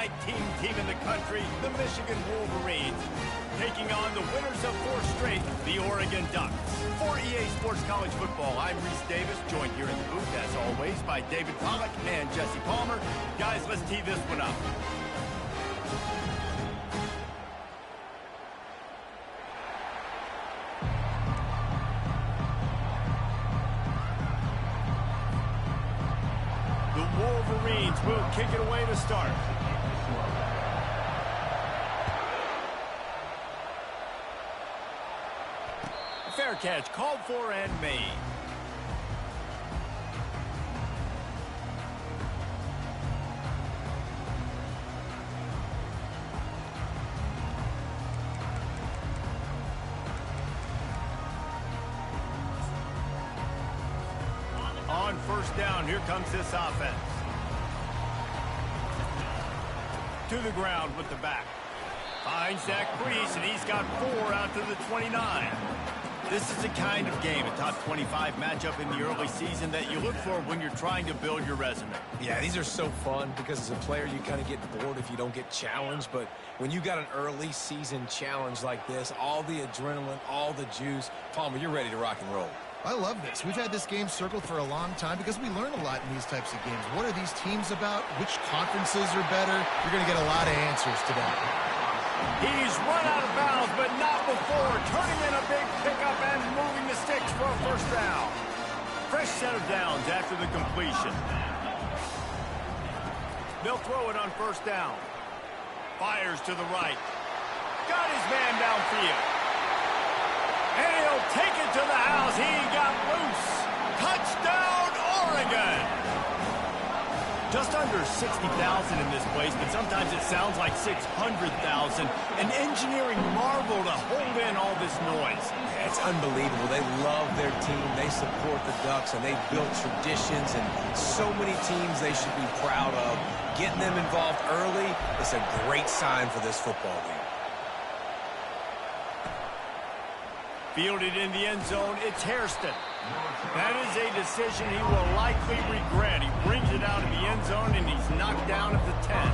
19th team in the country, the Michigan Wolverines, taking on the winners of 4 straight, the Oregon Ducks. For EA Sports College Football, I'm Reese Davis, joined here in the booth, as always, by David Pollack and Jesse Palmer. Guys, let's tee this one up. The Wolverines will kick it away to start. Fair catch, called for and made. On first down, here comes this offense. To the ground with the back. Finds Zach Priest, and he's got 4 out to the 29. This is the kind of game, a top 25 matchup in the early season, that you look for when you're trying to build your resume. Yeah, these are so fun because as a player, you kind of get bored if you don't get challenged. But when you got an early season challenge like this, all the adrenaline, all the juice, Palmer, you're ready to rock and roll. I love this. We've had this game circled for a long time because we learn a lot in these types of games. What are these teams about? Which conferences are better? You're going to get a lot of answers today. He's run out of bounds, but not before turning in a big pickup and moving the sticks for a first down. Fresh set of downs after the completion. They'll throw it on first down. Fires to the right. Got his man downfield. And he'll take it to the house. He got loose. Touchdown, Oregon! Just under 60,000 in this place, but sometimes it sounds like 600,000. An engineering marvel to hold in all this noise. It's unbelievable. They love their team. They support the Ducks, and they've built traditions and so many teams they should be proud of. Getting them involved early is a great sign for this football game. Fielded in the end zone, it's Hairston. That is a decision he will likely regret. He brings it out of the end zone, and he's knocked down at the 10.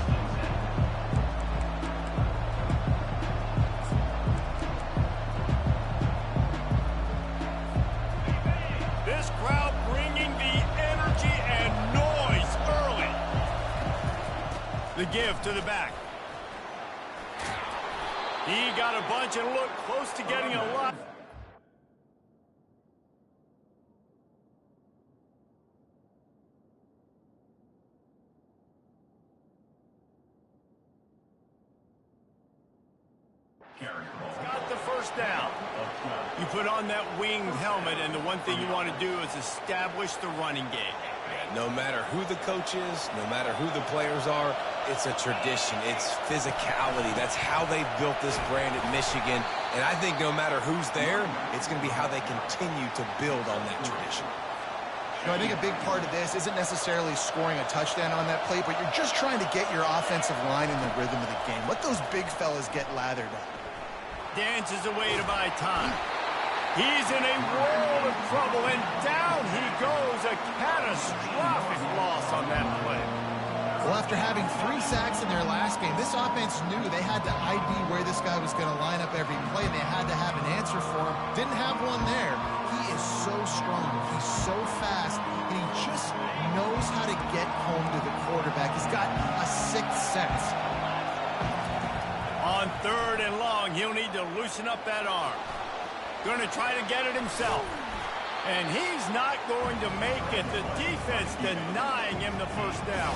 This crowd bringing the energy and noise early. The give to the back. He got a bunch and looked close to getting a lot. Got the first down. You put on that winged helmet, and the one thing you want to do is establish the running game. No matter who the coach is, no matter who the players are, it's a tradition. It's physicality. That's how they built this brand at Michigan. And I think no matter who's there, it's going to be how they continue to build on that tradition. You know, I think a big part of this isn't necessarily scoring a touchdown on that play, but you're just trying to get your offensive line in the rhythm of the game. Let those big fellas get lathered up. Dances away to buy time. He's in a world of trouble, and down he goes. A catastrophic loss on that play. Well, after having 3 sacks in their last game, this offense knew they had to ID where this guy was going to line up every play. They had to have an answer for him. Didn't have one there. He is so strong. He's so fast, and he just knows how to get home to the quarterback. He's got a 6th sense. On 3rd and long, he'll need to loosen up that arm. Going to try to get it himself. And he's not going to make it. The defense denying him the first down.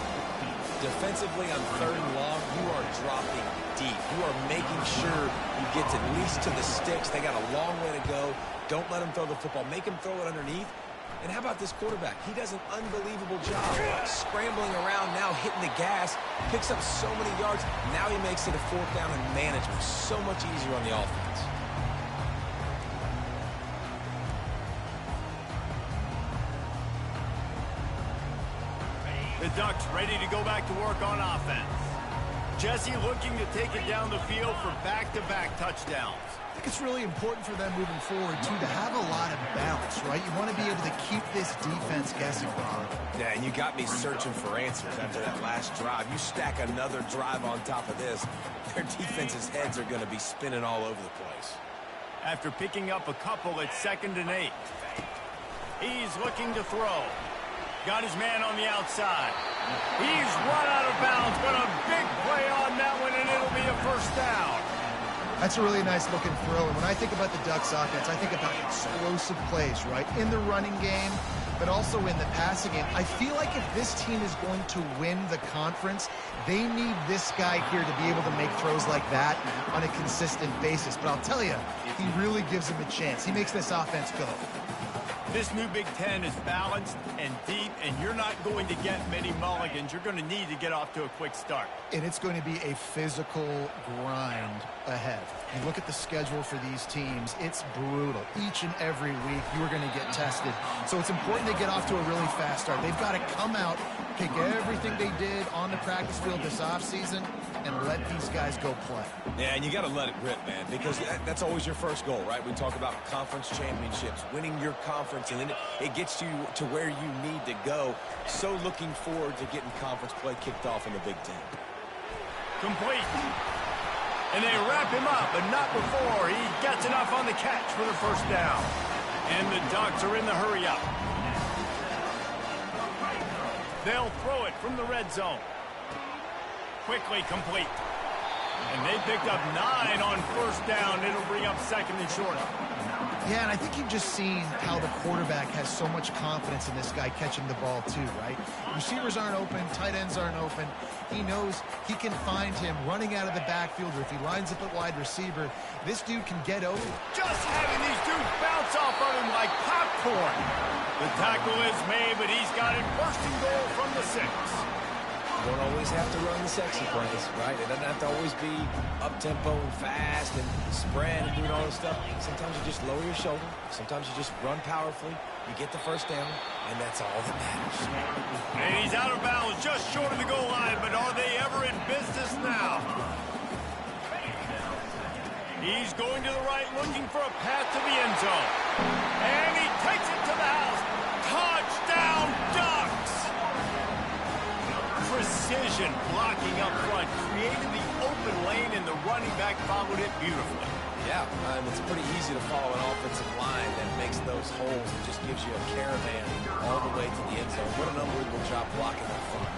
Defensively on 3rd and long, you are dropping deep. You are making sure you get at least to the sticks. They got a long way to go. Don't let him throw the football. Make him throw it underneath. And how about this quarterback? He does an unbelievable job scrambling around, now hitting the gas, picks up so many yards. Now he makes it a 4th down and management. So much easier on the offense. The Ducks ready to go back to work on offense. Jesse looking to take it down the field for back-to-back touchdowns. I think it's really important for them moving forward, too, to have a lot of balance, right? You want to be able to keep this defense guessing, Bob. Yeah, and you got me searching for answers after that last drive. You stack another drive on top of this, their defense's heads are going to be spinning all over the place. After picking up a couple at 2nd and 8. He's looking to throw. Got his man on the outside. He's run out of bounds, but a big play on that one, and it'll be a first down. That's a really nice looking throw. And when I think about the Ducks offense, I think about explosive plays, right? In the running game, but also in the passing game. I feel like if this team is going to win the conference, they need this guy here to be able to make throws like that on a consistent basis. But I'll tell you, he really gives them a chance. He makes this offense go. This new Big Ten is balanced and deep, and you're not going to get many mulligans. You're going to need to get off to a quick start. And it's going to be a physical grind ahead. You look at the schedule for these teams, it's brutal. Each and every week, you are going to get tested. So it's important they get off to a really fast start. They've got to come out, take everything they did on the practice field this offseason, and let these guys go play. Yeah, and you got to let it rip, man, because that's always your first goal, right? We talk about conference championships, winning your conference, and then it gets you to where you need to go. So looking forward to getting conference play kicked off in the Big Ten. Complete. And they wrap him up, but not before he gets enough on the catch for the first down. And the Ducks are in the hurry-up. They'll throw it from the red zone. Quickly complete. And they picked up 9 on first down. It'll bring up 2nd and short. Yeah, and I think you've just seen how the quarterback has so much confidence in this guy catching the ball too, right? Receivers aren't open, tight ends aren't open. He knows he can find him running out of the backfield, or if he lines up at wide receiver, this dude can get over. Just having these dudes bounce off of him like popcorn. The tackle is made, but he's got it 1st and goal from the 6. You don't always have to run the sexy plays, right? It doesn't have to always be up-tempo and fast and spread and doing all this stuff. Sometimes you just lower your shoulder. Sometimes you just run powerfully. You get the first down, and that's all that matters. And he's out of bounds just short of the goal line, but are they ever in business now? He's going to the right, looking for a path to the end zone. And he takes it to the house. Touchdown, Ducks! Precision blocking up front, created the open lane, and the running back followed it beautifully. Yeah, it's pretty easy to follow an offensive line that makes those holes and just gives you a caravan all the way to the end zone. What an unbelievable job blocking up front.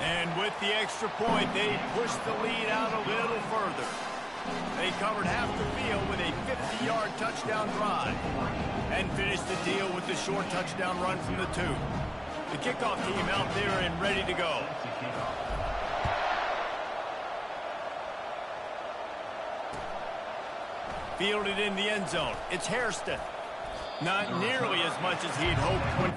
And with the extra point, they pushed the lead out a little further. They covered half the field with a 50-yard touchdown drive and finished the deal with the short touchdown run from the 2. The kickoff team out there and ready to go. Fielded in the end zone. It's Hairston. Not nearly as much as he'd hoped when...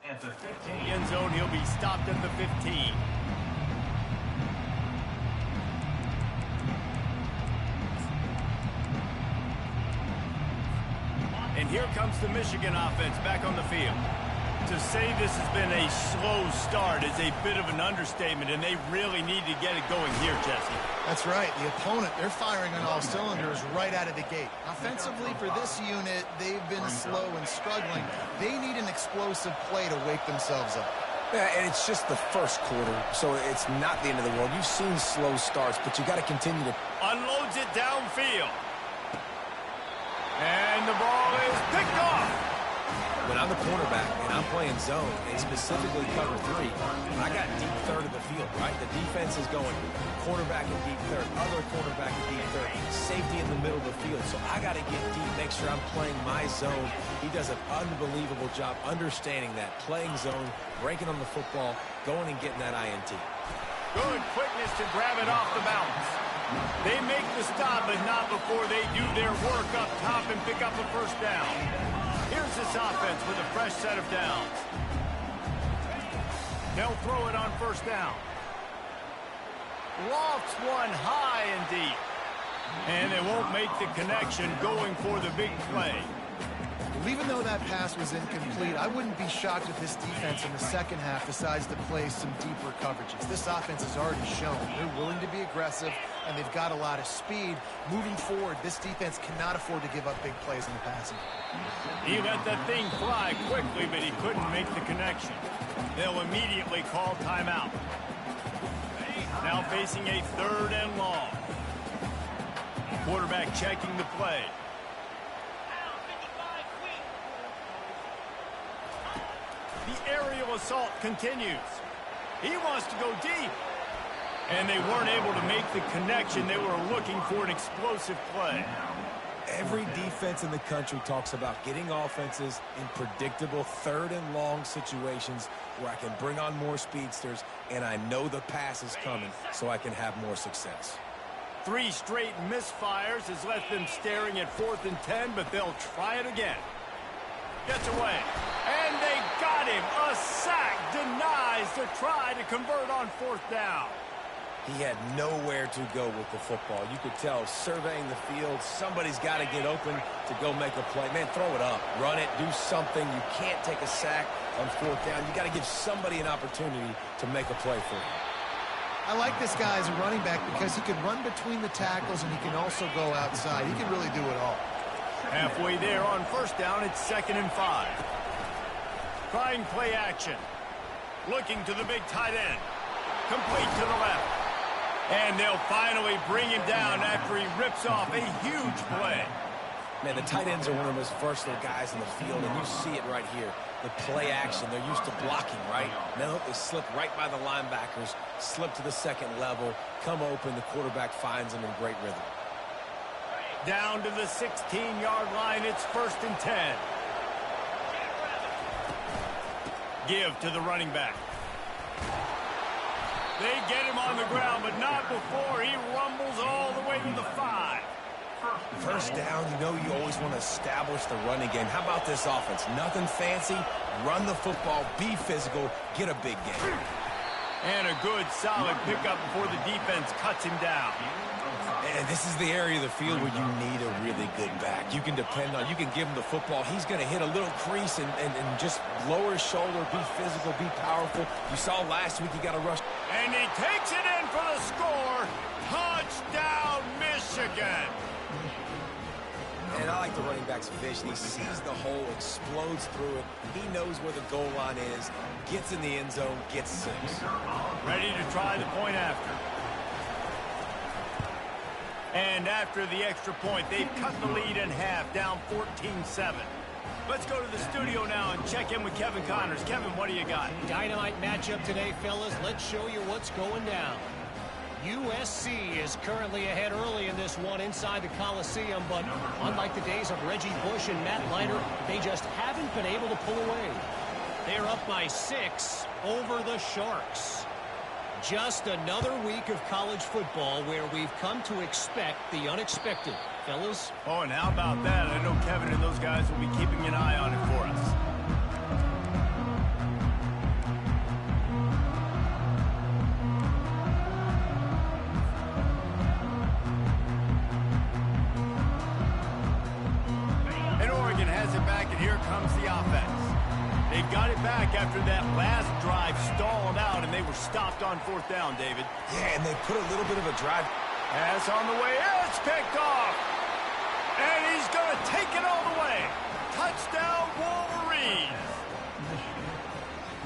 At the 15. End zone, he'll be stopped at the 15. And here comes the Michigan offense back on the field. To say this has been a slow start is a bit of an understatement, and they really need to get it going here, Jesse. That's right. The opponent, they're firing on all cylinders right out of the gate. Offensively, for this unit, they've been slow and struggling. They need an explosive play to wake themselves up. Yeah, and it's just the first quarter, so it's not the end of the world. You've seen slow starts, but you got to continue to... Unloads it downfield. And the ball is picked off. When I'm the cornerback and I'm playing zone, and specifically cover 3, I got deep third of the field, right? The defense is going quarterback in deep third, other quarterback in deep third, safety in the middle of the field. So I got to get deep, make sure I'm playing my zone. He does an unbelievable job understanding that, playing zone, breaking on the football, going and getting that INT. Good quickness to grab it off the bounce. They make the stop, but not before they do their work up top and pick up a first down. Here's this offense with a fresh set of downs. They'll throw it on first down. Lofts one high and deep. And they won't make the connection going for the big play. Well, even though that pass was incomplete, I wouldn't be shocked if this defense in the second half decides to play some deeper coverages. This offense has already shown they're willing to be aggressive, and they've got a lot of speed. Moving forward, this defense cannot afford to give up big plays in the passing. He let that thing fly quickly, but he couldn't make the connection. They'll immediately call timeout. Now facing a 3rd and long. Quarterback checking the play. The aerial assault continues. He wants to go deep. And they weren't able to make the connection. They were looking for an explosive play. Every defense in the country talks about getting offenses in predictable 3rd and long situations where I can bring on more speedsters and I know the pass is coming so I can have more success. 3 straight misfires has left them staring at 4th and 10, but they'll try it again. Gets away. And they got him. A sack denies the try to convert on 4th down. He had nowhere to go with the football. You could tell, surveying the field, somebody's got to get open to go make a play. Man, throw it up, run it, do something. You can't take a sack on 4th down. You got to give somebody an opportunity to make a play for you. I like this guy as a running back because he can run between the tackles and he can also go outside. He can really do it all. Halfway there on 1st down, it's 2nd and 5. Trying play action. Looking to the big tight end. Complete to the left. And they'll finally bring him down after he rips off a huge play. Man, the tight ends are one of the most versatile guys in the field, and you see it right here. The play action, they're used to blocking, right? Now they slip right by the linebackers, slip to the 2nd level, come open, the quarterback finds them in great rhythm. Down to the 16-yard line, it's 1st and 10. Give to the running back. They get him on the ground, but not before he rumbles all the way to the 5. 1st down, you know you always want to establish the running game. How about this offense? Nothing fancy. Run the football, be physical, get a big game. And a good, solid pickup before the defense cuts him down. And this is the area of the field where you need a really good back. You can depend on, you can give him the football. He's going to hit a little crease and just lower his shoulder, be physical, be powerful. You saw last week he got a rush. And he takes it in for the score. Touchdown, Michigan. And I like the running back's vision. He sees the hole, explodes through it. He knows where the goal line is, gets in the end zone, gets 6. Ready to try the point after. And after the extra point, they've cut the lead in half, down 14-7. Let's go to the studio now and check in with Kevin Connors. Kevin, what do you got? Dynamite matchup today, fellas. Let's show you what's going down. USC is currently ahead early in this one inside the Coliseum, but unlike the days of Reggie Bush and Matt Leiter, they just haven't been able to pull away. They're up by 6 over the Sharks. Just another week of college football where we've come to expect the unexpected. Fellas? Oh, and how about that? I know Kevin and those guys will be keeping an eye on it for us. offense. They've got it back after that last drive stalled out, and they were stopped on fourth down, David. Yeah, and they put a little bit of a drive. Pass on the way. It's picked off. And he's going to take it all the way. Touchdown, Wolverines.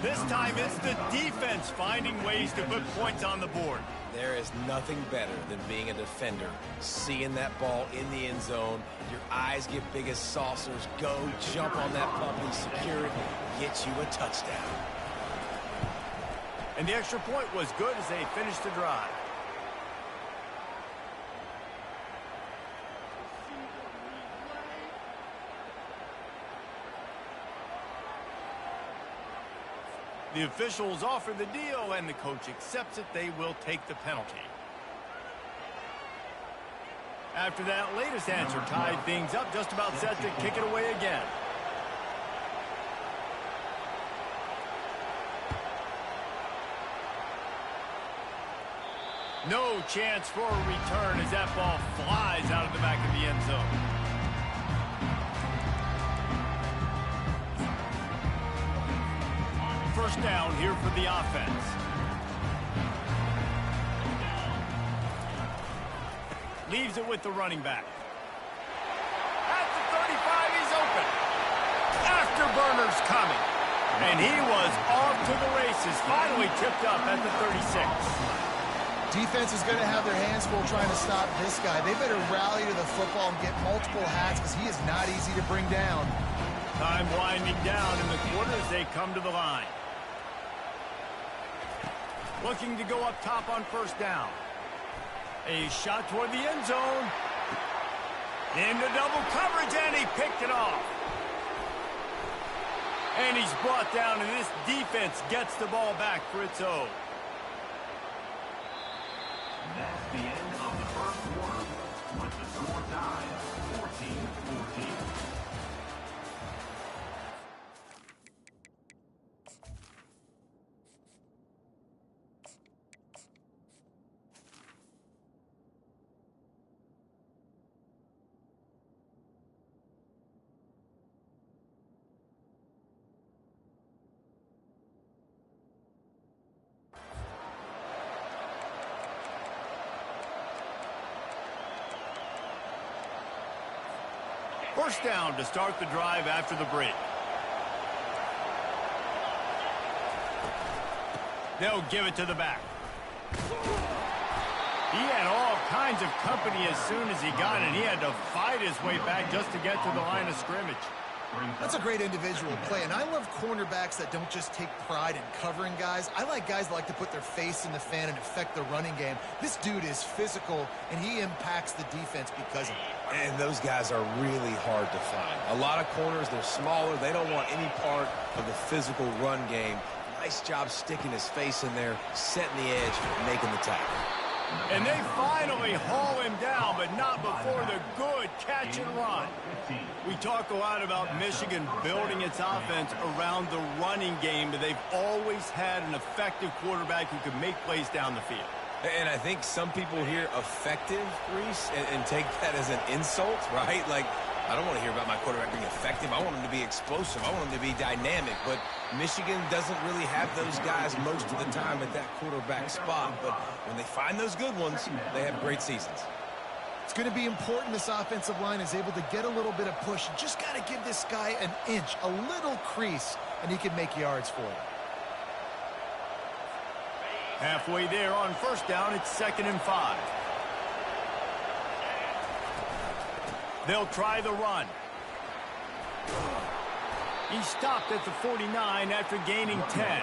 This time it's the defense finding ways to put points on the board. There is nothing better than being a defender, seeing that ball in the end zone, your eyes get big as saucers, go jump on that puppy, secure it, get you a touchdown. And the extra point was good as they finished the drive. The officials offer the deal, and the coach accepts it. They will take the penalty. After that latest answer tied things up, just about set to kick it away again. No chance for a return as that ball flies out of the back of the end zone. First down here for the offense. Leaves it with the running back. At the 35, he's open. Afterburner's coming. And he was off to the races. Finally tipped up at the 36. Defense is going to have their hands full trying to stop this guy. They better rally to the football and get multiple hats because he is not easy to bring down. Time winding down in the quarter as they come to the line. Looking to go up top on first down. A shot toward the end zone. Into double coverage, and he picked it off. And he's brought down, and this defense gets the ball back for its own. That's the end of the first quarter with the score tied 14-14. First down to start the drive after the break. They'll give it to the back. He had all kinds of company as soon as he got it. He had to fight his way back just to get to the line of scrimmage. That's a great individual play, and I love cornerbacks that don't just take pride in covering guys. I like guys that like to put their face in the fan and affect the running game. This dude is physical, and he impacts the defense because of it. And those guys are really hard to find. A lot of corners, they're smaller. They don't want any part of the physical run game. Nice job sticking his face in there, setting the edge, making the tackle. And they finally haul him down, but not before the good catch and run. We talk a lot about Michigan building its offense around the running game, but they've always had an effective quarterback who can make plays down the field. And I think some people hear effective, Reese, and take that as an insult, right? Like, I don't want to hear about my quarterback being effective. I want him to be explosive. I want him to be dynamic. But Michigan doesn't really have those guys most of the time at that quarterback spot. But when they find those good ones, they have great seasons. It's going to be important this offensive line is able to get a little bit of push. Just got to give this guy an inch, a little crease, and he can make yards for it. Halfway there on first down, it's 2nd and 5. They'll try the run. He stopped at the 49 after gaining 10.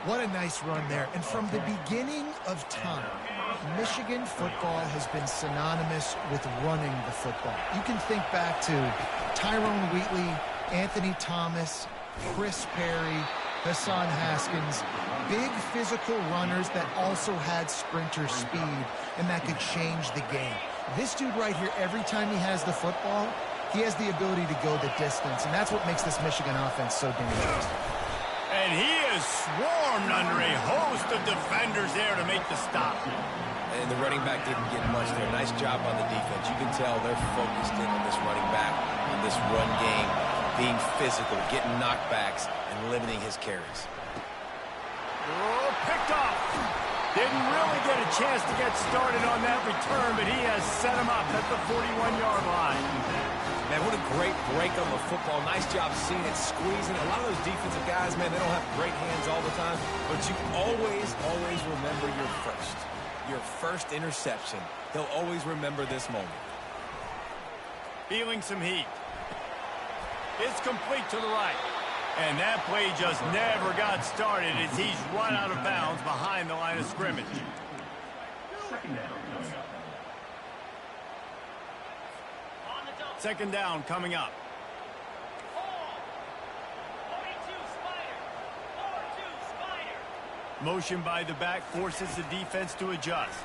What a nice run there. And from the beginning of time, Michigan football has been synonymous with running the football. You can think back to Tyrone Wheatley, Anthony Thomas, Chris Perry, Hassan Haskins, big physical runners that also had sprinter speed and that could change the game. This dude right here, every time he has the football, he has the ability to go the distance, and that's what makes this Michigan offense so dangerous. And he is swarmed under a host of defenders there to make the stop. And the running back didn't get much there. Nice job on the defense. You can tell they're focused in on this running back, on this run game. being physical, getting knockbacks, and limiting his carries. Oh, picked off. Didn't really get a chance to get started on that return, but he has set him up at the 41-yard line. Man, what a great break on the football. Nice job seeing it, squeezing. A lot of those defensive guys, man, they don't have great hands all the time, but you always remember your first interception. He'll always remember this moment. Feeling some heat. It's complete to the right. And that play just never got started as he's run out of bounds behind the line of scrimmage. Second down coming up. Motion by the back forces the defense to adjust.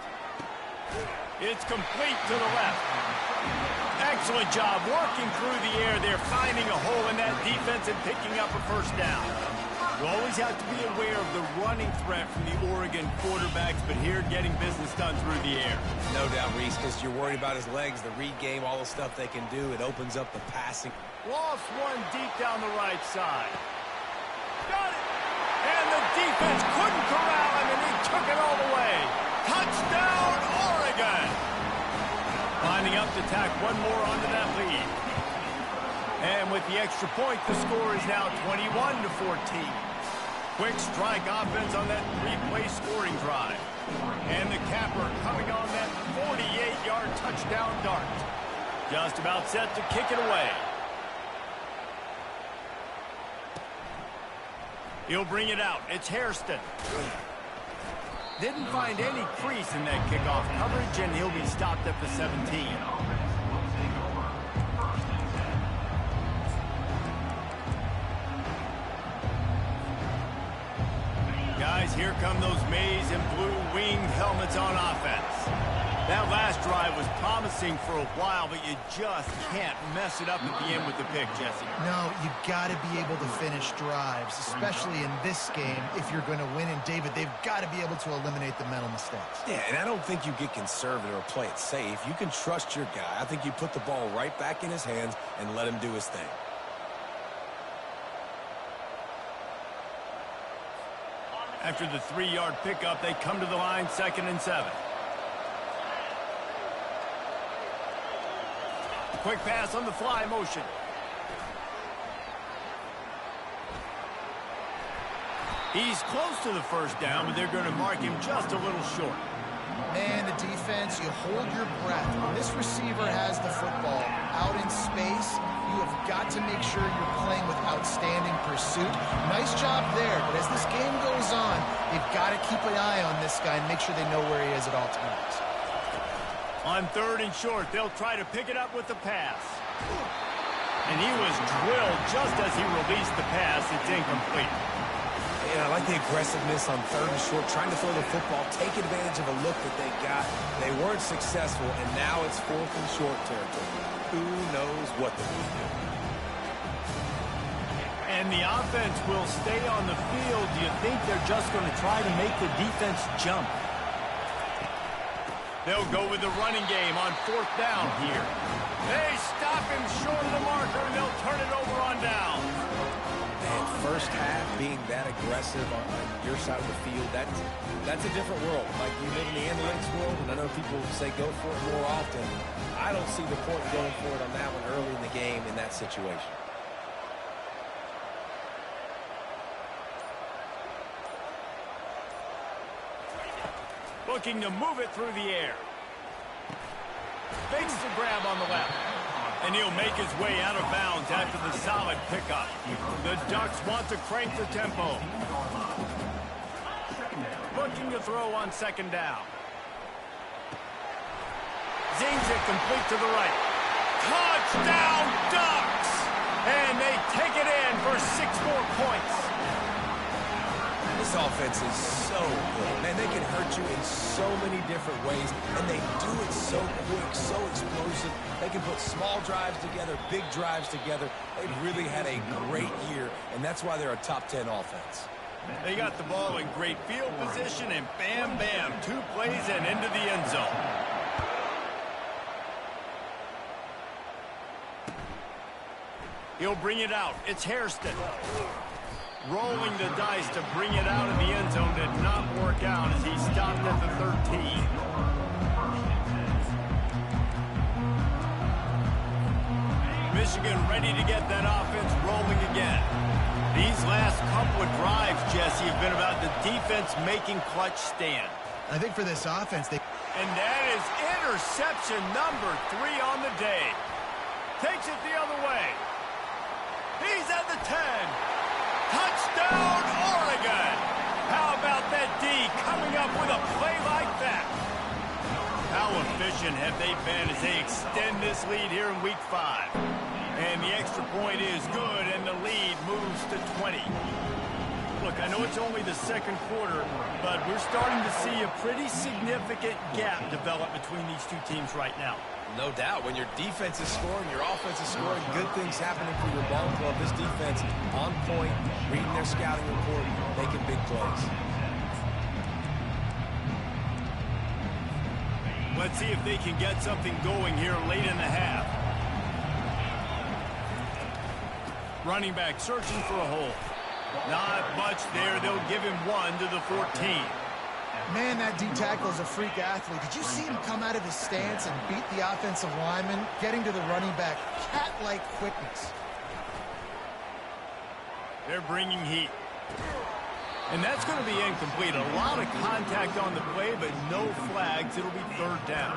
It's complete to the left. Excellent job working through the air there, finding a hole in that defense and picking up a first down. You always have to be aware of the running threat from the Oregon quarterbacks, but here getting business done through the air. No doubt, Reese, because you're worried about his legs, the read game, all the stuff they can do. It opens up the passing. Lost one deep down the right side. Got it! And the defense couldn't corral him, and he took it all the way. Touchdown, Oregon! Lining up to tack one more onto that lead. And with the extra point, the score is now 21-14. Quick strike offense on that three-play scoring drive. And the capper coming on that 48-yard touchdown dart. Just about set to kick it away. He'll bring it out. It's Hairston. Didn't find any crease in that kickoff coverage, and he'll be stopped at the 17. Guys, here come those maize and blue winged helmets on offense. That last drive was promising for a while, but you just can't mess it up at the end with the pick, Jesse. No, you got to be able to finish drives, especially in this game. If you're going to win, and David, they've got to be able to eliminate the mental mistakes. Yeah, and I don't think you get conservative or play it safe. You can trust your guy. I think you put the ball right back in his hands and let him do his thing. After the 3-yard pickup, they come to the line, 2nd and 7. Quick pass on the fly motion. He's close to the first down, but they're going to mark him just a little short. Man, the defense, you hold your breath. When this receiver has the football out in space, you have got to make sure you're playing with outstanding pursuit. Nice job there, but as this game goes on, you've got to keep an eye on this guy and make sure they know where he is at all times. On 3rd and short, they'll try to pick it up with the pass. And he was drilled just as he released the pass. It's incomplete. Yeah, I like the aggressiveness on 3rd and short, trying to throw the football, take advantage of a look that they got. They weren't successful, and now it's 4th and short territory. Who knows what they will do? And the offense will stay on the field. Do you think they're just going to try to make the defense jump? They'll go with the running game on 4th down here. They stop him short of the marker, and they'll turn it over on down. Man, first half being that aggressive on your side of the field, that's a different world. Like, you live in the analytics world, and I know people say go for it more often. I don't see the point going for it on that one early in the game in that situation. Looking to move it through the air. Fakes the grab on the left. And he'll make his way out of bounds after the solid pickup. The Ducks want to crank the tempo. Looking to throw on 2nd down. Zings it complete to the right. Touchdown, Ducks! And they take it in for 6 more points. This offense is so good. Man, they can hurt you in so many different ways, and they do it so quick, so explosive. They can put small drives together, big drives together. They've really had a great year, and that's why they're a top 10 offense. They got the ball in great field position, and bam, bam, 2 plays and into the end zone. He'll bring it out. It's Hairston. Rolling the dice to bring it out of the end zone did not work out as he stopped at the 13. Michigan ready to get that offense rolling again. These last couple of drives, Jesse, have been about the defense making clutch stand. I think for this offense, And that is interception number 3 on the day. Takes it the other way. He's at the 10. Touchdown, Oregon! How about that D coming up with a play like that? How efficient have they been as they extend this lead here in Week 5? And the extra point is good, and the lead moves to 20. Look, I know it's only the second quarter, but we're starting to see a pretty significant gap develop between these two teams right now. No doubt. When your defense is scoring, your offense is scoring, good things happening for your ball club. This defense on point, reading their scouting report, making big plays. Let's see if they can get something going here late in the half. Running back searching for a hole. Not much there. They'll give him 1 to the 14. Man, that D tackle is a freak athlete. Did you see him come out of his stance and beat the offensive lineman, getting to the running back? Cat-like quickness. They're bringing heat. And that's going to be incomplete. A lot of contact on the play, but no flags. It'll be 3rd down.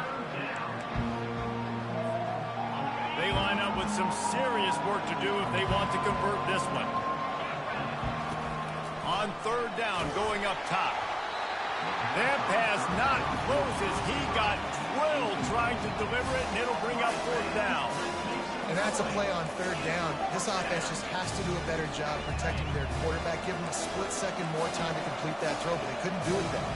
They line up with some serious work to do if they want to convert this one. On 3rd down, going up top. That pass not close as he got drilled trying to deliver it, and it'll bring up 4th down. And that's a play on 3rd down. This offense just has to do a better job protecting their quarterback, give them a split second more time to complete that throw, but they couldn't do it then.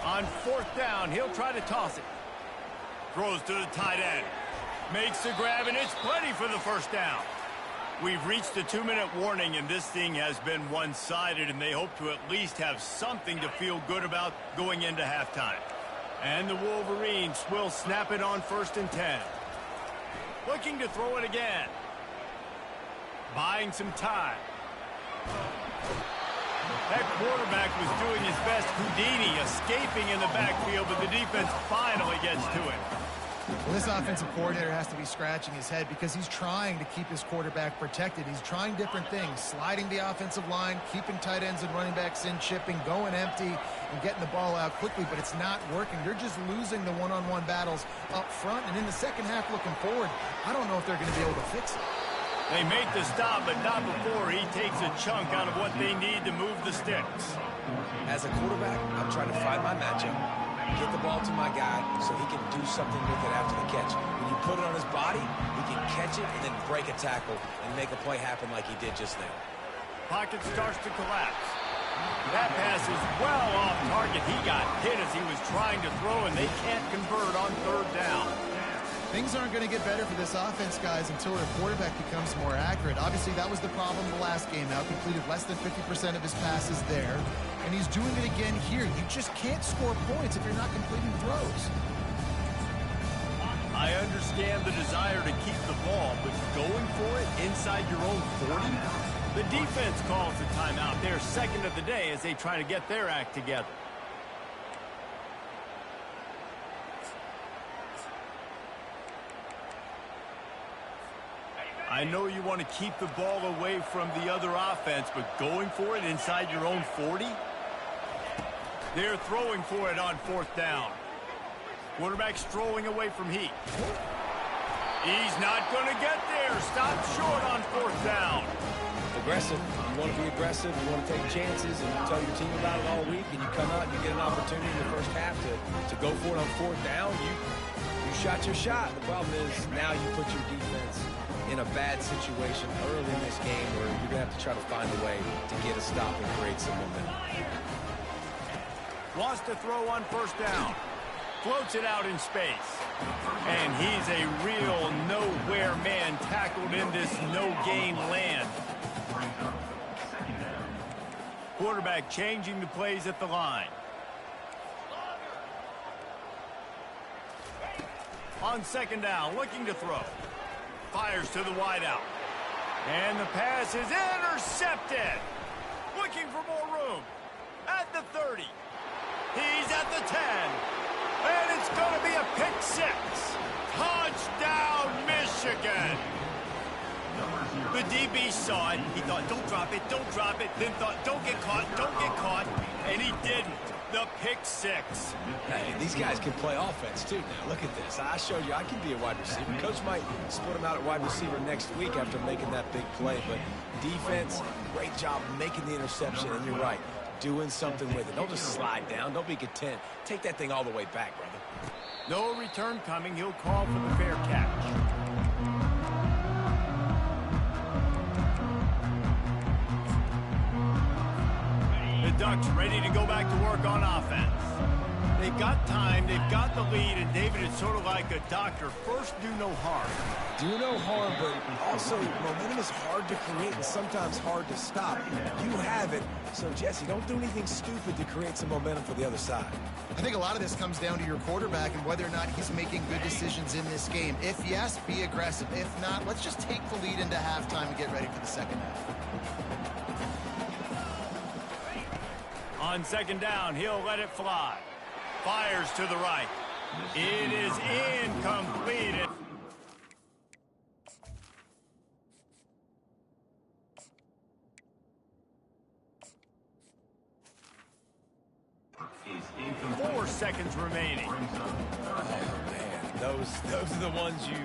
On 4th down, he'll try to toss it. Throws to the tight end. Makes the grab, and it's plenty for the 1st down. We've reached the 2-minute warning, and this thing has been one-sided, and they hope to at least have something to feel good about going into halftime. And the Wolverines will snap it on 1st and 10. Looking to throw it again. Buying some time. That quarterback was doing his best Houdini, escaping in the backfield, but the defense finally gets to it. Well, this offensive coordinator has to be scratching his head because he's trying to keep his quarterback protected. He's trying different things, sliding the offensive line, keeping tight ends and running backs in, chipping, going empty, and getting the ball out quickly, but it's not working. They're just losing the one-on-one battles up front, and in the second half looking forward, I don't know if they're going to be able to fix it. They make the stop, but not before he takes a chunk out of what they need to move the sticks. As a quarterback, I'm trying to find my matchup, get the ball to my guy so he can do something with it after the catch. When you put it on his body, he can catch it and then break a tackle and make a play happen like he did just now. Pocket starts to collapse. That pass is well off target. He got hit as he was trying to throw, and they can't convert on 3rd down. Things aren't going to get better for this offense, guys, until their quarterback becomes more accurate. Obviously, that was the problem the last game out. Completed less than 50% of his passes there, and he's doing it again here. You just can't score points if you're not completing throws. I understand the desire to keep the ball, but going for it inside your own 40? The defense calls the timeout. They're 2nd of the day as they try to get their act together. I know you want to keep the ball away from the other offense, but going for it inside your own 40? They're throwing for it on 4th down. Quarterback strolling away from heat. He's not going to get there. Stop short on 4th down. Aggressive. You want to be aggressive. You want to take chances, and you tell your team about it all week, and you come out and you get an opportunity in the first half to go for it on 4th down. You shot your shot. The problem is now you put your defense in a bad situation early in this game where you're going to have to try to find a way to get a stop and create some momentum. Wants to throw on 1st down. Floats it out in space. And he's a real nowhere man tackled in this no-gain land. Quarterback changing the plays at the line. On 2nd down, looking to throw. Fires to the wideout. And the pass is intercepted. Looking for more room. At the 30. He's at the 10. And it's going to be a pick six. Touchdown, Michigan. The DB saw it. He thought, don't drop it, don't drop it. Then thought, don't get caught, don't get caught. And he didn't. The pick six. Hey, these guys can play offense, too, now. Look at this. I showed you I can be a wide receiver. Coach might split him out at wide receiver next week after making that big play. But defense, great job making the interception. And you're right, doing something with it. Don't just slide down. Don't be content. Take that thing all the way back, brother. No return coming. He'll call for the fair catch. The Ducks ready to go back to work on offense. They've got time, they've got the lead, and David, it's sort of like a doctor. First, do no harm. Do no harm, but also momentum is hard to create and sometimes hard to stop. You have it, so Jesse, don't do anything stupid to create some momentum for the other side. I think a lot of this comes down to your quarterback and whether or not he's making good decisions in this game. If yes, be aggressive. If not, let's just take the lead into halftime and get ready for the second half. On second down, he'll let it fly. Fires to the right. It is incomplete. Is incomplete. 4 seconds remaining. Oh, man, those are the ones you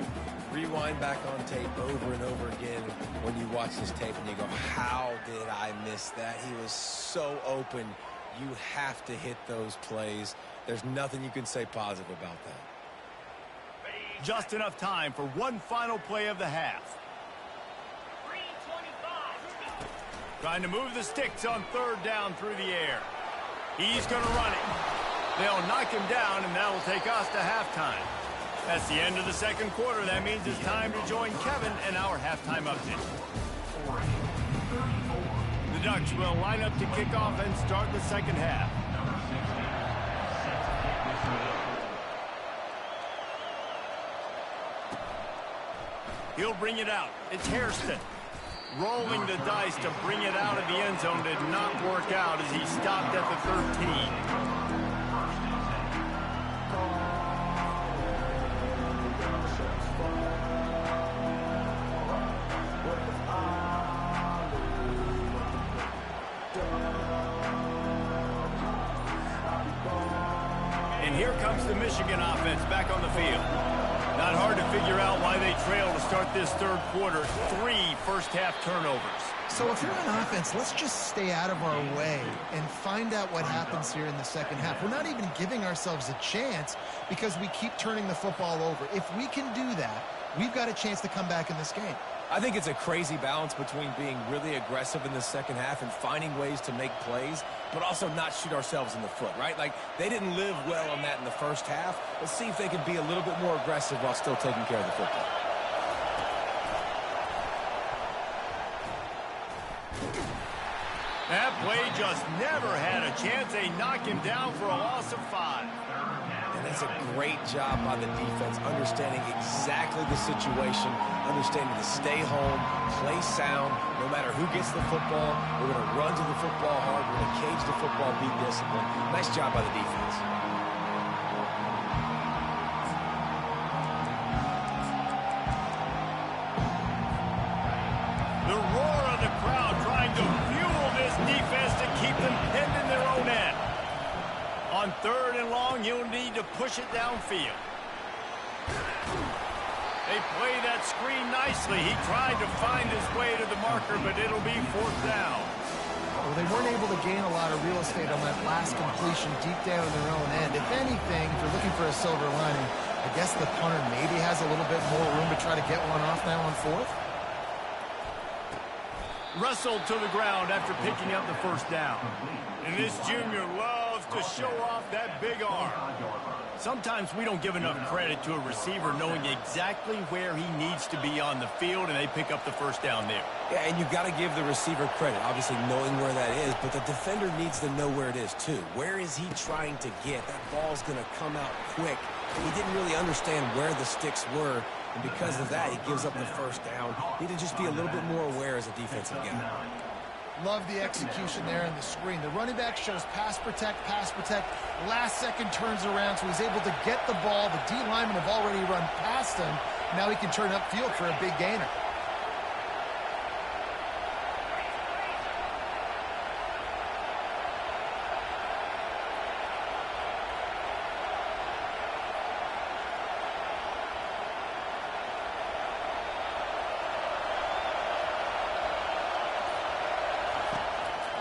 rewind back on tape over and over again when you watch this tape and you go, how did I miss that? He was so open. You have to hit those plays. There's nothing you can say positive about that. Just enough time for one final play of the half. 3:25. Trying to move the sticks on third down through the air. He's going to run it. They'll knock him down, and that'll take us to halftime. That's the end of the second quarter. That means it's time to join Kevin in our halftime update. The Ducks will line up to kick off and start the second half. He'll bring it out. It's Hairston. Rolling the dice to bring it out of the end zone did not work out as he stopped at the 13. And here comes the Michigan offense back on the field. Not hard to figure out why they trail to start this third quarter. 3 first-half turnovers. So if you're on offense, let's just stay out of our way and find out what happens here in the second half. We're not even giving ourselves a chance because we keep turning the football over. If we can do that, we've got a chance to come back in this game. I think it's a crazy balance between being really aggressive in the second half and finding ways to make plays, but also not shoot ourselves in the foot, right? Like, they didn't live well on that in the first half. Let's see if they can be a little bit more aggressive while still taking care of the football. That play just never had a chance. They knock him down for a loss of 5. And that's a great job by the defense, understanding exactly the situation, understanding to stay home, play sound, no matter who gets the football. We're going to run to the football hard. We're going to cage the football, be disciplined. Nice job by the defense. The roar of the crowd trying to fuel this defense to keep them pinned in their own end. On third and long, you'll need to push it downfield. They play that screen nicely. He tried to find his way to the marker, but it'll be 4th down. Well, they weren't able to gain a lot of real estate on that last completion deep down in their own end. If anything, if you're looking for a silver lining, I guess the punter maybe has a little bit more room to try to get one off now on 4th. Wrestled to the ground after picking up the first down. And this junior loves to show off that big arm. Sometimes we don't give enough credit to a receiver knowing exactly where he needs to be on the field, and they pick up the first down there. Yeah, and you've got to give the receiver credit, obviously knowing where that is, but the defender needs to know where it is too. Where is he trying to get? That ball's going to come out quick He didn't really understand where the sticks were, and because of that, he gives up the first down. He need to just be a little bit more aware as a defensive guy. Love the execution there in the screen. The running back shows pass protect, last second turns around, so he's able to get the ball. The D linemen have already run past him. Now he can turn upfield for a big gainer.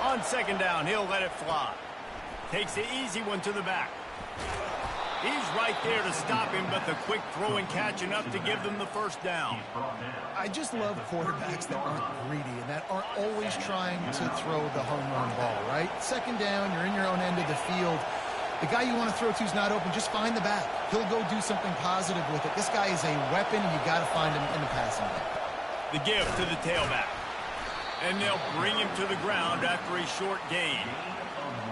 On second down, he'll let it fly. Takes the easy one to the back. He's right there to stop him, but the quick throw and catch enough to give them the first down. I just love quarterbacks that aren't greedy and that aren't always trying to throw the home run ball, right? Second down, you're in your own end of the field. The guy you want to throw to is not open. Just find the back. He'll go do something positive with it. This guy is a weapon, and you got to find him in the passing game. The give to the tailback. And they'll bring him to the ground after a short gain.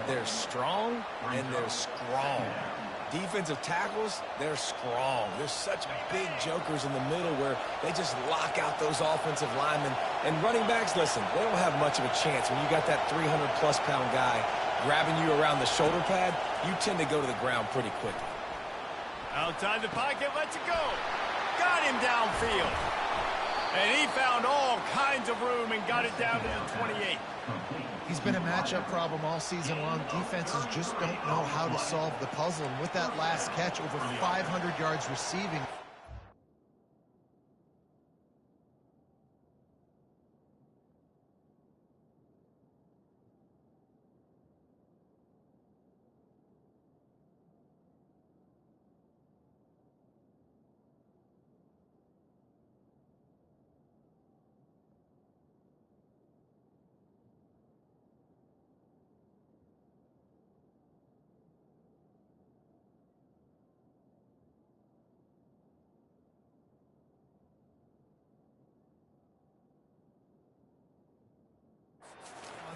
They're strong, and they're strong. Defensive tackles, they're strong. They're such big jokers in the middle where they just lock out those offensive linemen. And running backs, listen, they don't have much of a chance. When you got that 300-plus pound guy grabbing you around the shoulder pad, you tend to go to the ground pretty quickly. Outside the pocket, lets it go. Got him downfield. And he found all kinds of room and got it down to the 28. He's been a matchup problem all season long. Defenses just don't know how to solve the puzzle. And with that last catch, over 500 yards receiving.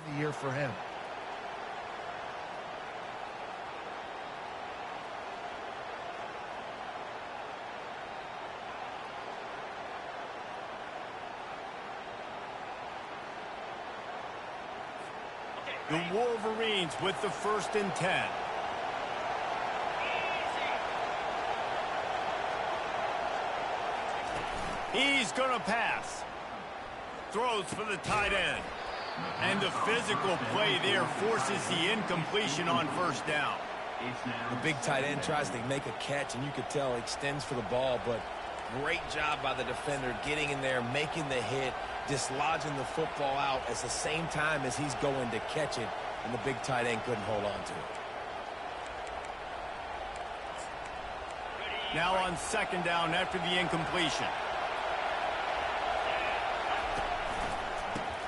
The year for him. The Wolverines with the 1st and 10. He's gonna pass. Throws for the tight end. And the physical play there forces the incompletion on 1st down. The big tight end tries to make a catch, and you could tell he extends for the ball, but great job by the defender getting in there, making the hit, dislodging the football out at the same time as he's going to catch it, and the big tight end couldn't hold on to it. Now on 2nd down after the incompletion.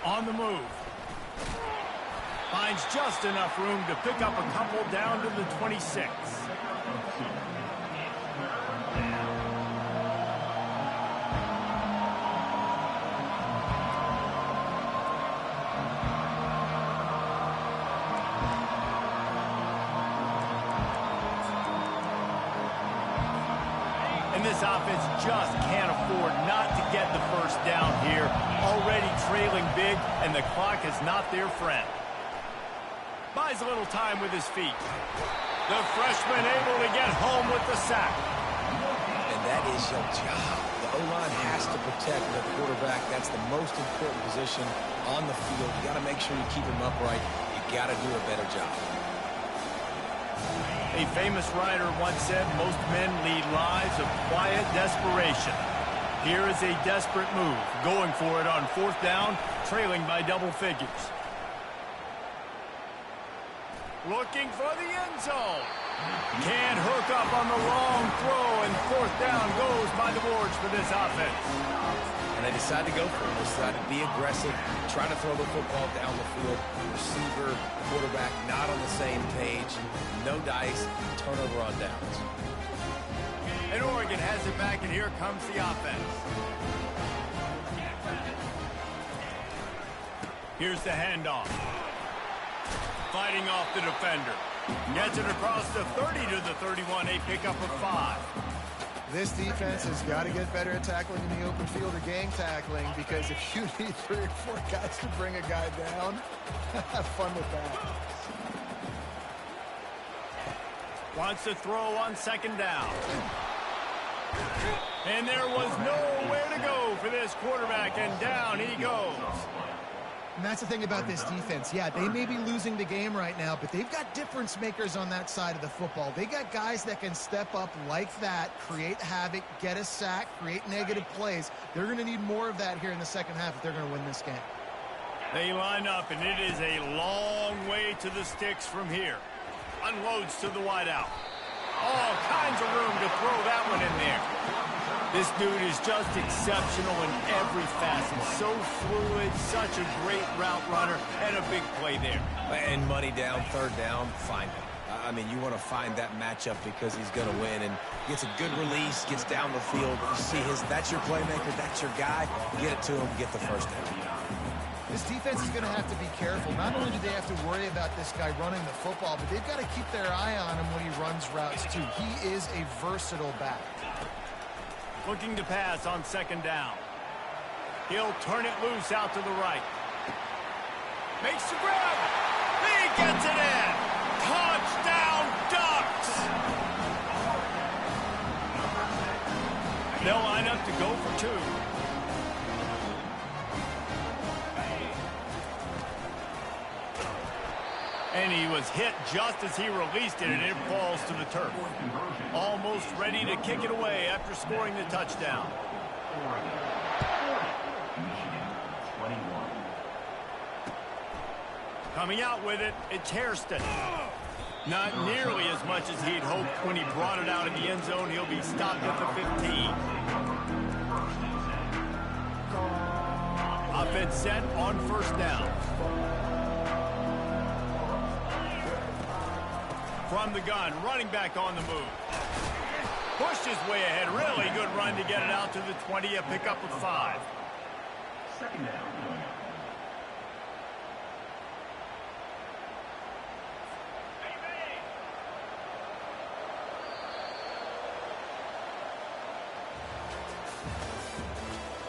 On the move. Finds just enough room to pick up a couple down to the 26. And this offense just can't afford not to get the 1st down here. Already trailing big, and the clock is not their friend. Buys a little time with his feet. The freshman able to get home with the sack. And that is your job. The O-line has to protect the quarterback. That's the most important position on the field. You got to make sure you keep him upright. You got to do a better job. A famous writer once said, most men lead lives of quiet desperation. Here is a desperate move, going for it on 4th down, trailing by double figures. Looking for the end zone. Can't hook up on the long throw, and 4th down goes by the boards for this offense. And they decide to go for it. They decide to be aggressive, try to throw the football down the field. Receiver, quarterback not on the same page. No dice, turnover on downs. And Oregon has it back, and here comes the offense. Here's the handoff. Fighting off the defender. Gets it across the 30 to the 31, a pickup of 5. This defense has got to get better at tackling in the open field or gang tackling, because if you need 3 or 4 guys to bring a guy down, have fun with that. Wants to throw on 2nd down. And there was nowhere to go for this quarterback, and down he goes. And that's the thing about this defense. Yeah, they may be losing the game right now, but they've got difference makers on that side of the football. They got guys that can step up like that, create havoc, get a sack, create negative plays. They're going to need more of that here in the second half if they're going to win this game. They line up, and it is a long way to the sticks from here. Unloads to the wideout. All kinds of room to throw that one in there. This dude is just exceptional in every facet. So fluid, such a great route runner, and a big play there. And money down, 3rd down, find him. I mean, you want to find that matchup because he's going to win, and gets a good release, gets down the field. You see that's your playmaker, that's your guy. Get it to him, get the 1st down. This defense is going to have to be careful. Not only do they have to worry about this guy running the football, but they've got to keep their eye on him when he runs routes too. He is a versatile back. Looking to pass on 2nd down. He'll turn it loose out to the right. Makes the grab. He gets it in. Touchdown, Ducks. They'll line up to go for 2. And he was hit just as he released it, and it falls to the turf. Almost ready to kick it away after scoring the touchdown. Coming out with it, it's Hairston. Not nearly as much as he'd hoped when he brought it out of the end zone. He'll be stopped at the 15. Offense set on 1st down. From the gun, running back on the move. Pushed his way ahead. Really good run to get it out to the 20, a pickup of 5. 2nd down.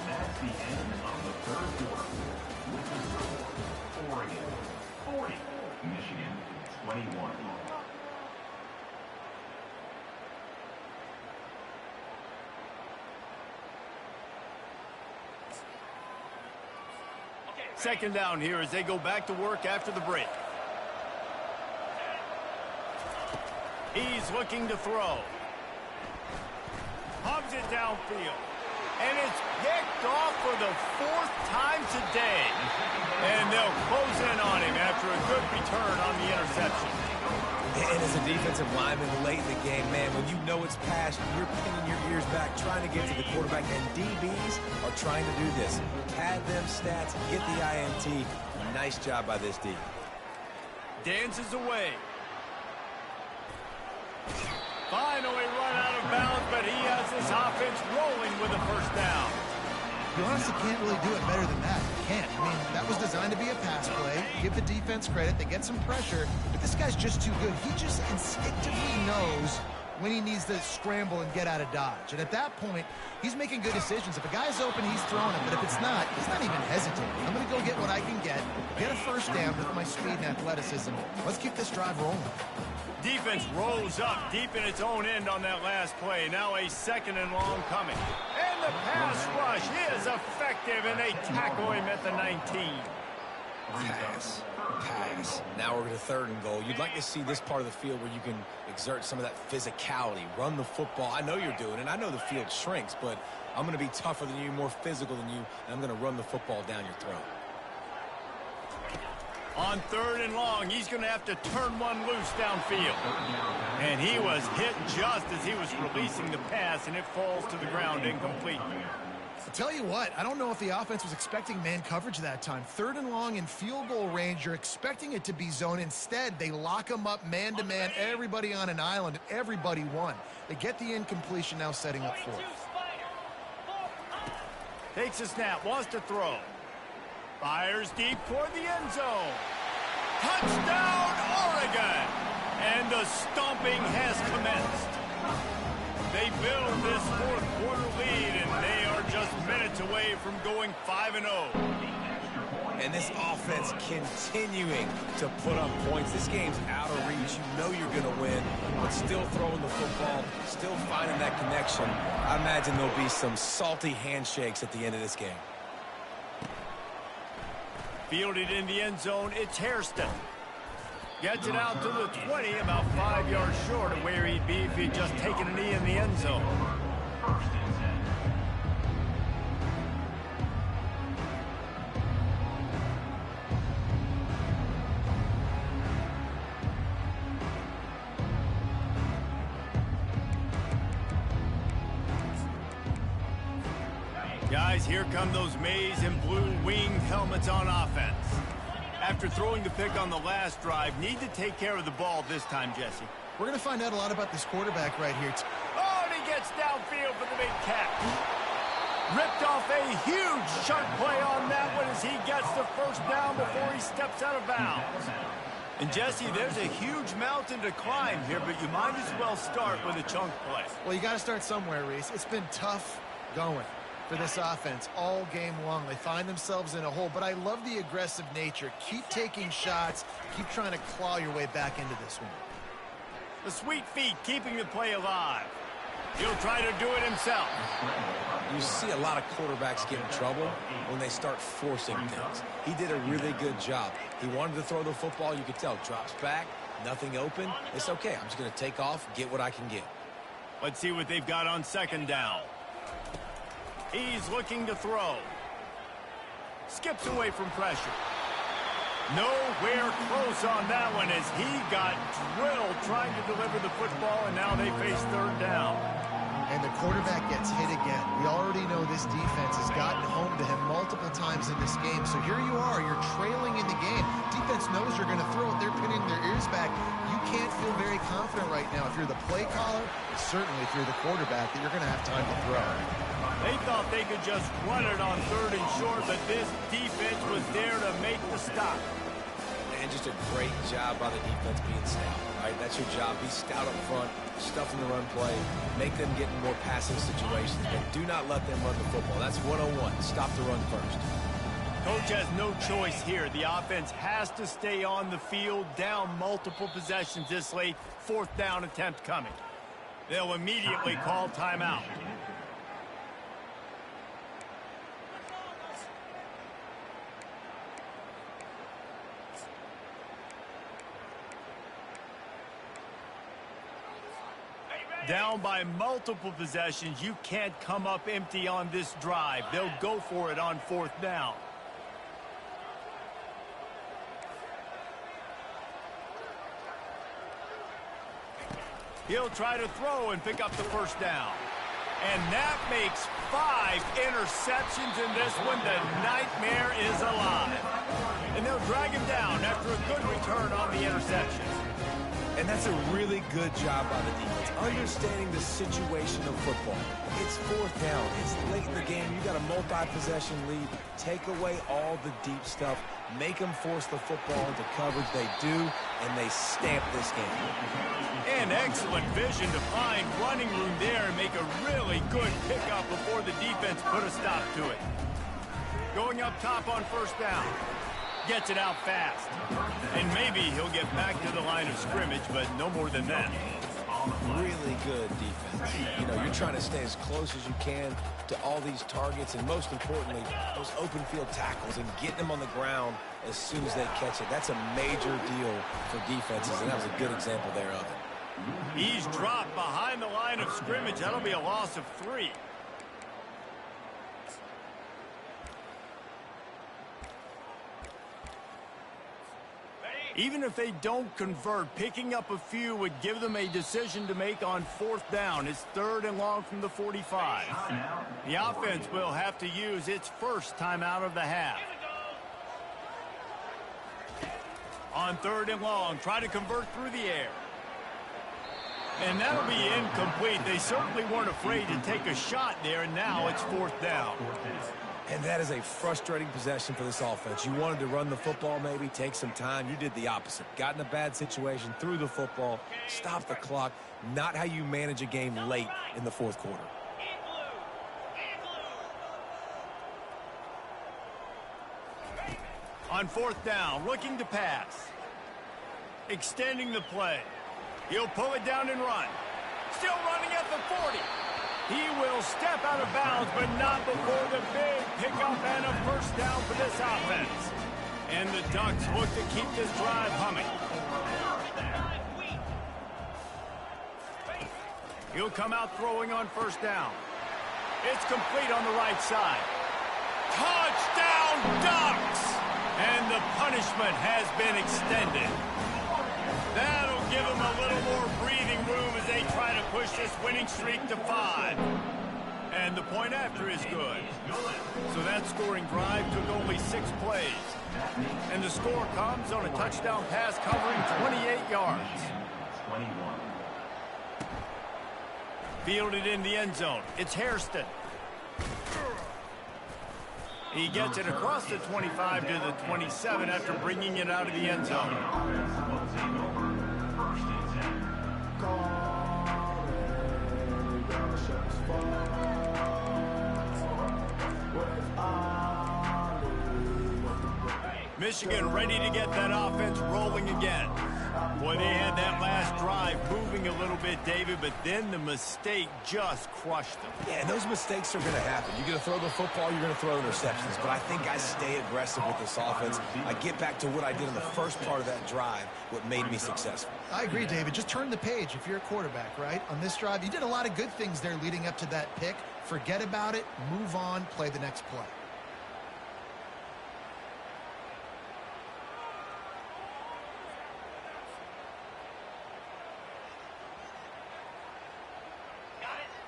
That's the end of the 3rd quarter. With the score, Oregon 40, Michigan 21. Second down here as they go back to work after the break. He's looking to throw. Hubs it downfield. And it's picked off for the 4th time today. And they'll close in on him after a good return on the interception. And as a defensive lineman late in the game, man, when you know it's passed, you're pinning your ears back, trying to get to the quarterback, and DBs are trying to do this. Pad them stats, get the INT. Nice job by this D. Dances away. Finally run out of bounds, but he has this offense rolling with a 1st down. You honestly can't really do it better than that. You can't. I mean, that was designed to be a pass play. Give the defense credit. They get some pressure, but this guy's just too good. He just instinctively knows when he needs to scramble and get out of dodge. And at that point, he's making good decisions. If a guy's open, he's throwing it. But if it's not, he's not even hesitating. I'm going to go get what I can get a 1st down with my speed and athleticism. Let's keep this drive rolling. Defense rolls up deep in its own end on that last play. Now a 2nd and long coming. And the pass rush is effective, and they tackle him at the 19. Pass. Now we're to 3rd and goal. You'd like to see this part of the field where you can exert some of that physicality, run the football. I know you're doing it. I know the field shrinks, but I'm going to be tougher than you, more physical than you, and I'm going to run the football down your throat. On 3rd and long, he's going to have to turn one loose downfield. And he was hit just as he was releasing the pass, and it falls to the ground incomplete. I'll tell you what, I don't know if the offense was expecting man coverage that time. 3rd and long in field goal range, you're expecting it to be zone. Instead, they lock him up man-to-man, everybody on an island, and everybody won. They get the incompletion, now setting up 4th. Takes a snap, wants to throw. Fires deep toward the end zone. Touchdown, Oregon! And the stomping has commenced. They build this fourth quarter lead, and they are just minutes away from going 5-0. And this offense continuing to put up points. This game's out of reach. You know you're going to win, but still throwing the football, still finding that connection. I imagine there'll be some salty handshakes at the end of this game. Fielded in the end zone, it's Hairston. Gets it out to the 20, about 5 yards short of where he'd be if he'd just taken a knee in the end zone. Guys, here come those maize and blue winged helmets on offense. After throwing the pick on the last drive, need to take care of the ball this time, Jesse. We're going to find out a lot about this quarterback right here. Oh, and he gets downfield for the big catch. Ripped off a huge chunk play on that one as he gets the first down before he steps out of bounds. And, Jesse, there's a huge mountain to climb here, but you might as well start with a chunk play. Well, you got to start somewhere, Reese. It's been tough going for this offense all game long. They find themselves in a hole, but I love the aggressive nature. Keep taking shots. Keep trying to claw your way back into this one. The sweet feet keeping the play alive. He'll try to do it himself. You see a lot of quarterbacks get in trouble when they start forcing things. He did a really good job. He wanted to throw the football. You could tell. Drops back, nothing open. It's okay. I'm just going to take off, get what I can get. Let's see what they've got on second down. He's looking to throw. Skips away from pressure. Nowhere close on that one as he got drilled trying to deliver the football, and now they face third down. And the quarterback gets hit again. We already know this defense has gotten home to him multiple times in this game. So here you are, you're trailing in the game. Defense knows you're going to throw it. They're pinning their ears back. You can't feel very confident right now if you're the play caller, certainly if you're the quarterback, that you're going to have time to throw. They thought they could just run it on third and short, but this defense was there to make the stop. And just a great job by the defense being stout, right? That's your job. Be stout up front, stuffing the run play, make them get in more passing situations, but do not let them run the football. That's 101. Stop the run first. Coach has no choice here. The offense has to stay on the field, down multiple possessions this late. Fourth down attempt coming. They'll immediately call timeout. Down by multiple possessions, you can't come up empty on this drive. They'll go for it on fourth down. He'll try to throw and pick up the first down. And that makes 5 interceptions in this one. The nightmare is alive. And they'll drag him down after a good return on the interception. And that's a really good job by the defense, understanding the situation of football. It's fourth down. It's late in the game. You got a multi-possession lead. Take away all the deep stuff. Make them force the football into coverage. They do, and they stamp this game. And excellent vision to find running room there and make a really good pickup before the defense put a stop to it. Going up top on first down. Gets it out fast. And maybe he'll get back to the line of scrimmage, but no more than that. Really good defense. You know, you're trying to stay as close as you can to all these targets, and most importantly, those open field tackles and getting them on the ground as soon as they catch it. That's a major deal for defenses, and that was a good example there of it. He's dropped behind the line of scrimmage. That'll be a loss of 3. Even if they don't convert, picking up a few would give them a decision to make on fourth down. It's third and long from the 45. The offense will have to use its first timeout of the half. On third and long, try to convert through the air. And that'll be incomplete. They certainly weren't afraid to take a shot there, and now it's fourth down. And that is a frustrating possession for this offense. You wanted to run the football maybe, take some time. You did the opposite. Got in a bad situation, threw the football, stopped the clock. Not how you manage a game late in the fourth quarter. On fourth down, looking to pass. Extending the play. He'll pull it down and run. Still running at the 40. He will step out of bounds, but not before the big pickup and a first down for this offense. And the Ducks look to keep this drive humming. He'll come out throwing on first down. It's complete on the right side. Touchdown, Ducks! And the punishment has been extended. That'll give them a little more breathing room as they try to push this winning streak to 5. And the point after is good. So that scoring drive took only 6 plays. And the score comes on a touchdown pass covering 28 yards. 21. Fielded in the end zone. It's Hairston. He gets it across the 25 to the 27 after bringing it out of the end zone. Michigan ready to get that offense rolling again. Boy, they had that last drive moving a little bit, David, but then the mistake just crushed them. Yeah, and those mistakes are going to happen. You're going to throw the football, you're going to throw interceptions. But I think I stay aggressive with this offense. I get back to what I did in the first part of that drive, what made me successful. I agree, David. Just turn the page if you're a quarterback, right? On this drive, you did a lot of good things there leading up to that pick. Forget about it, move on, play the next play.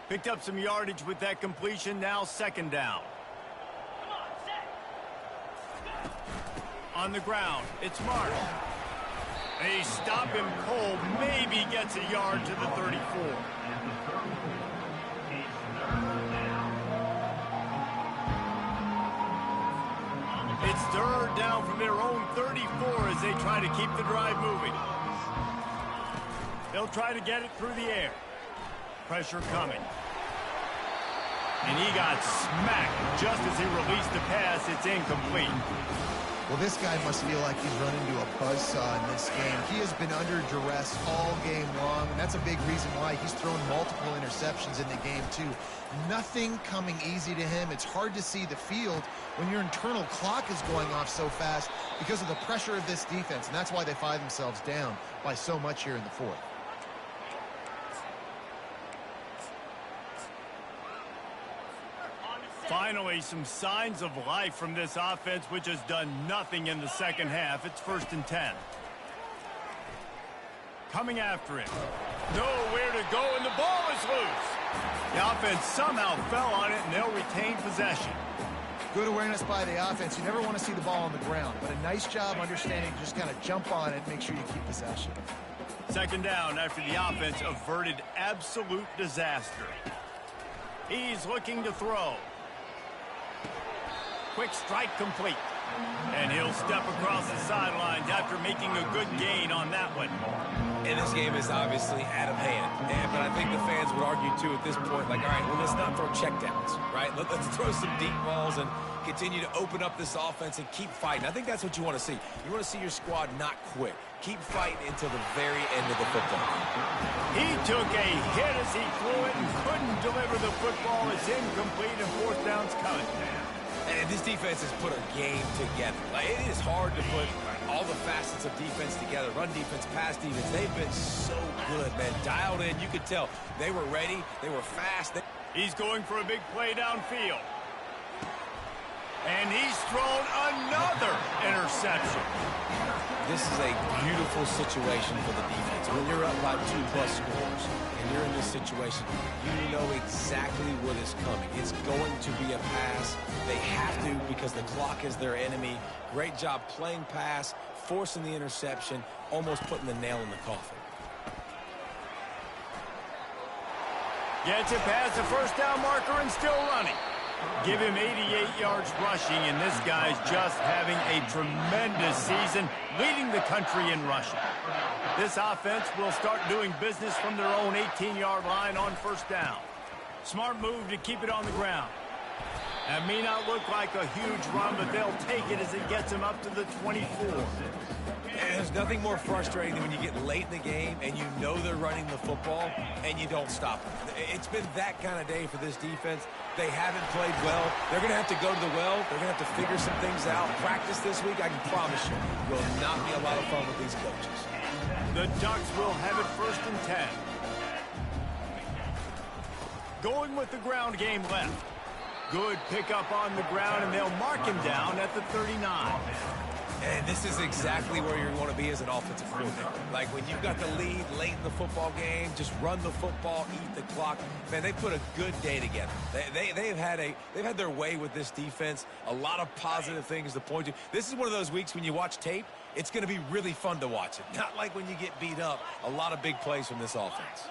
Picked up some yardage with that completion, now second down. On the ground, it's Mark. They stop him cold, maybe gets a yard to the 34. It's third down from their own 34 as they try to keep the drive moving. They'll try to get it through the air. Pressure coming. And he got smacked just as he released the pass. It's incomplete. Well, this guy must feel like he's run into a buzzsaw in this game. He has been under duress all game long, and that's a big reason why he's thrown multiple interceptions in the game, too. Nothing coming easy to him. It's hard to see the field when your internal clock is going off so fast because of the pressure of this defense, and that's why they find themselves down by so much here in the fourth. Finally, some signs of life from this offense, which has done nothing in the second half. It's 1st and 10. Coming after him. Nowhere to go, and the ball is loose. The offense somehow fell on it, and they'll retain possession. Good awareness by the offense. You never want to see the ball on the ground, but a nice job understanding to just kind of jump on it, make sure you keep possession. Second down after the offense averted absolute disaster. He's looking to throw. Quick strike complete. And he'll step across the sidelines after making a good gain on that one. And this game is obviously out of hand. But I think the fans would argue, too, at this point, like, all right, well, let's not throw checkdowns, right? Let's throw some deep balls and continue to open up this offense and keep fighting. I think that's what you want to see. You want to see your squad not quit. Keep fighting until the very end of the football. He took a hit as he threw it and couldn't deliver the football. It's incomplete and fourth down's coming. And this defense has put a game together. Like, it is hard to put all the facets of defense together. Run defense, pass defense. They've been so good, man. Dialed in. You could tell they were ready. They were fast. He's going for a big play downfield. And he's thrown another interception. This is a beautiful situation for the defense. When you're up by 2+ scores and you're in this situation, you know exactly what is coming. It's going to be a pass. They have to because the clock is their enemy. Great job playing pass, forcing the interception, almost putting the nail in the coffin. Gets it past the first down marker and still running. Give him 88 yards rushing, and this guy's just having a tremendous season, leading the country in rushing. This offense will start doing business from their own 18-yard line on first down. Smart move to keep it on the ground. That may not look like a huge run, but they'll take it as it gets them up to the 24. And there's nothing more frustrating than when you get late in the game and you know they're running the football and you don't stop them. It's been that kind of day for this defense. They haven't played well. They're going to have to go to the well. They're going to have to figure some things out. Practice this week, I can promise you, will not be a lot of fun with these coaches. The Ducks will have it 1st and 10. Going with the ground game left. Good pickup on the ground, and they'll mark him down at the 39. And this is exactly where you want to be as an offensive coordinator. Like when you've got the lead late in the football game, just run the football, eat the clock. Man, they put a good day together. They've had their way with this defense. A lot of positive things to point to. This is one of those weeks when you watch tape, it's going to be really fun to watch it. Not like when you get beat up. A lot of big plays from this offense.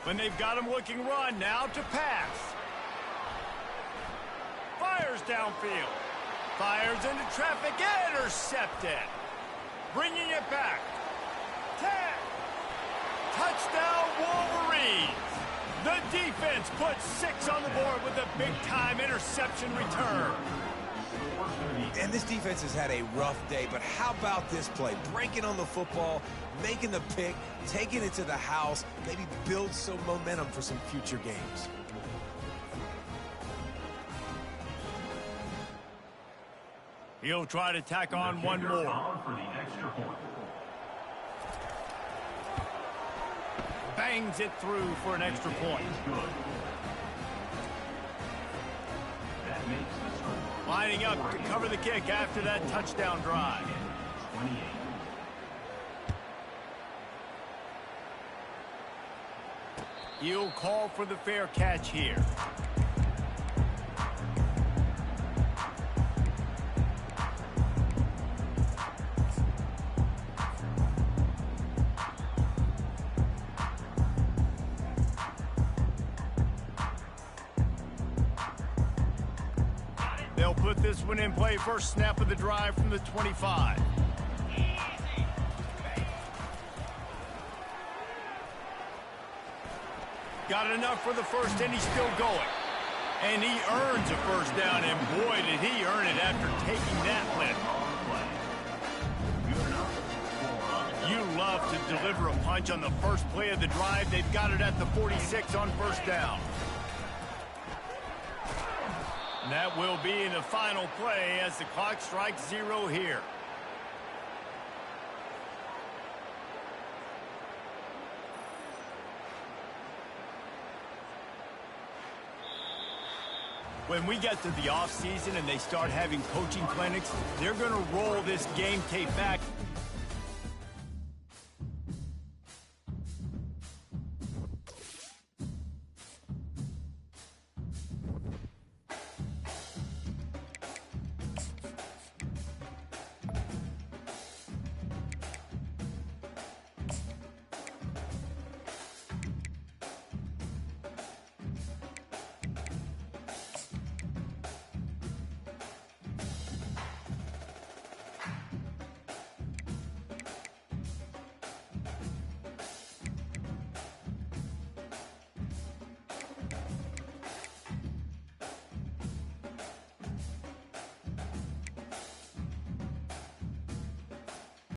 When they've got him looking run, now to pass. Fires downfield. Fires into traffic. Intercepted. Bringing it back. 10. Touchdown Wolverines. The defense puts 6 on the board with a big-time interception return. And this defense has had a rough day, but how about this play? Breaking on the football, making the pick, taking it to the house, maybe build some momentum for some future games. He'll try to tack on one more. For the extra point. Bangs it through for an extra point. Good. That makes the score. Lining up to cover the kick after that touchdown drive. 28. He'll call for the fair catch here. They'll put this one in play first snap of the drive from the 25. Got enough for the first, and he's still going. And he earns a first down, and boy, did he earn it after taking that lift. You love to deliver a punch on the first play of the drive. They've got it at the 46 on first down. And that will be the final play as the clock strikes 0 here. When we get to the offseason and they start having coaching clinics, they're going to roll this game tape back